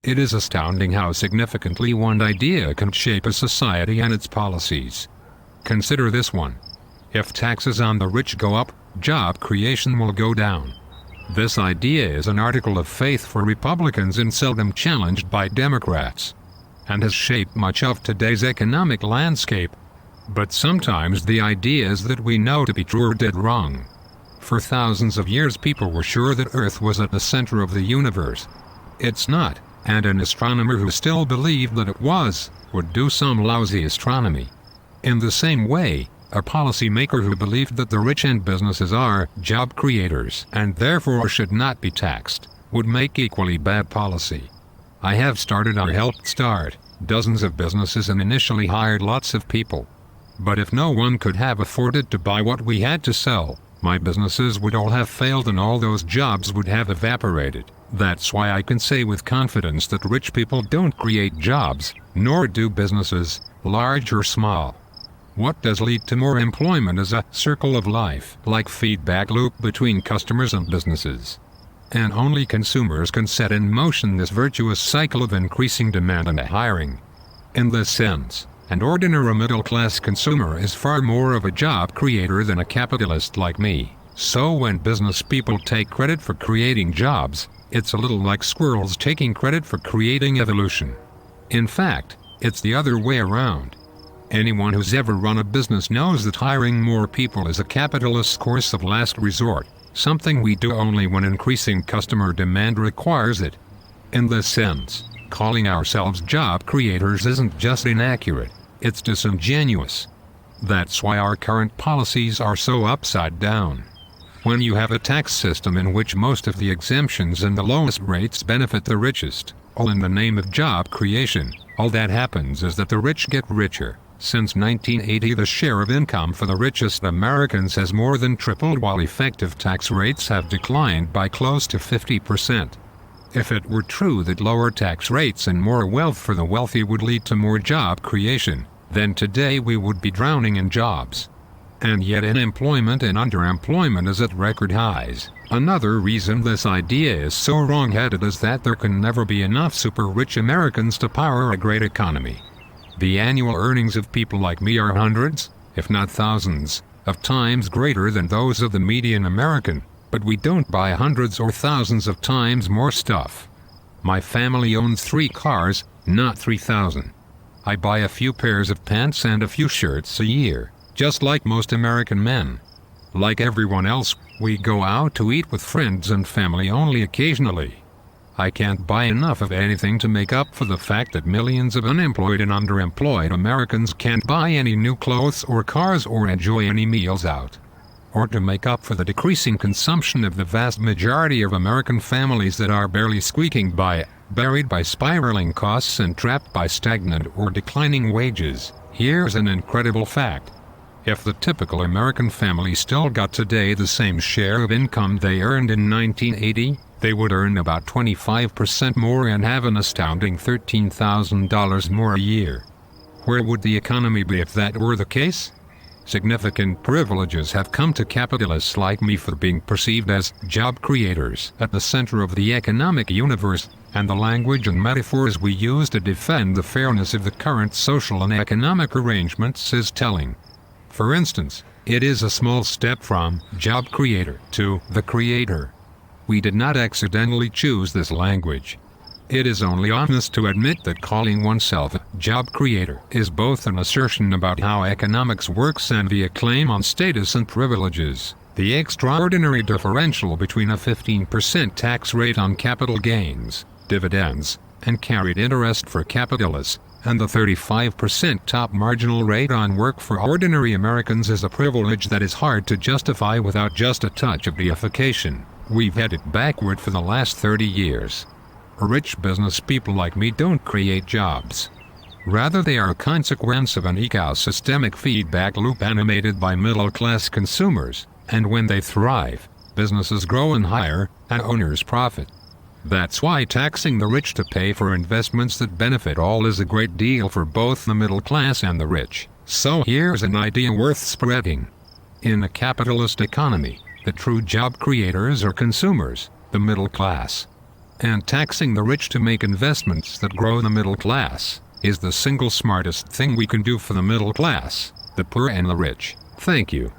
It is astounding how significantly one idea can shape a society and its policies. Consider this one. If taxes on the rich go up, job creation will go down. This idea is an article of faith for Republicans and seldom challenged by Democrats, and has shaped much of today's economic landscape. But sometimes the ideas that we know to be true are dead wrong. For thousands of years people were sure that Earth was at the center of the universe. It's not, and an astronomer who still believed that it was, would do some lousy astronomy. In the same way, a policymaker who believed that the rich and businesses are job creators and therefore should not be taxed, would make equally bad policy. I have started or helped start dozens of businesses and initially hired lots of people. But if no one could have afforded to buy what we had to sell, my businesses would all have failed and all those jobs would have evaporated. That's why I can say with confidence that rich people don't create jobs, nor do businesses, large or small. What does lead to more employment is a circle of life, like feedback loop between customers and businesses. And only consumers can set in motion this virtuous cycle of increasing demand and hiring. In this sense, an ordinary middle-class consumer is far more of a job creator than a capitalist like me. So when business people take credit for creating jobs, it's a little like squirrels taking credit for creating evolution. In fact, it's the other way around. Anyone who's ever run a business knows that hiring more people is a capitalist's course of last resort, something we do only when increasing customer demand requires it. In this sense, calling ourselves job creators isn't just inaccurate, it's disingenuous. That's why our current policies are so upside down. When you have a tax system in which most of the exemptions and the lowest rates benefit the richest, all in the name of job creation, all that happens is that the rich get richer. Since 1980, the share of income for the richest Americans has more than tripled while effective tax rates have declined by close to 50%. If it were true that lower tax rates and more wealth for the wealthy would lead to more job creation, then today we would be drowning in jobs. And yet unemployment and underemployment is at record highs. Another reason this idea is so wrong-headed is that there can never be enough super-rich Americans to power a great economy. The annual earnings of people like me are hundreds, if not thousands, of times greater than those of the median American, but we don't buy hundreds or thousands of times more stuff. My family owns 3 cars, not 3,000. I buy a few pairs of pants and a few shirts a year, just like most American men. Like everyone else, we go out to eat with friends and family only occasionally. I can't buy enough of anything to make up for the fact that millions of unemployed and underemployed Americans can't buy any new clothes or cars or enjoy any meals out. Or to make up for the decreasing consumption of the vast majority of American families that are barely squeaking by, buried by spiraling costs and trapped by stagnant or declining wages. Here's an incredible fact. If the typical American family still got today the same share of income they earned in 1980, they would earn about 25% more and have an astounding $13,000 more a year. Where would the economy be if that were the case? Significant privileges have come to capitalists like me for being perceived as job creators at the center of the economic universe, and the language and metaphors we use to defend the fairness of the current social and economic arrangements is telling. For instance, it is a small step from job creator to the creator. We did not accidentally choose this language. It is only honest to admit that calling oneself a job creator is both an assertion about how economics works and a claim on status and privileges. The extraordinary differential between a 15% tax rate on capital gains, dividends, and carried interest for capitalists, and the 35% top marginal rate on work for ordinary Americans is a privilege that is hard to justify without just a touch of deification. We've headed backward for the last 30 years. Rich business people like me don't create jobs. Rather, they are a consequence of an ecosystemic feedback loop animated by middle-class consumers, and when they thrive, businesses grow and hire, and owners profit. That's why taxing the rich to pay for investments that benefit all is a great deal for both the middle class and the rich. So here's an idea worth spreading. In a capitalist economy, the true job creators are consumers, the middle class. And taxing the rich to make investments that grow the middle class is the single smartest thing we can do for the middle class, the poor and the rich. Thank you.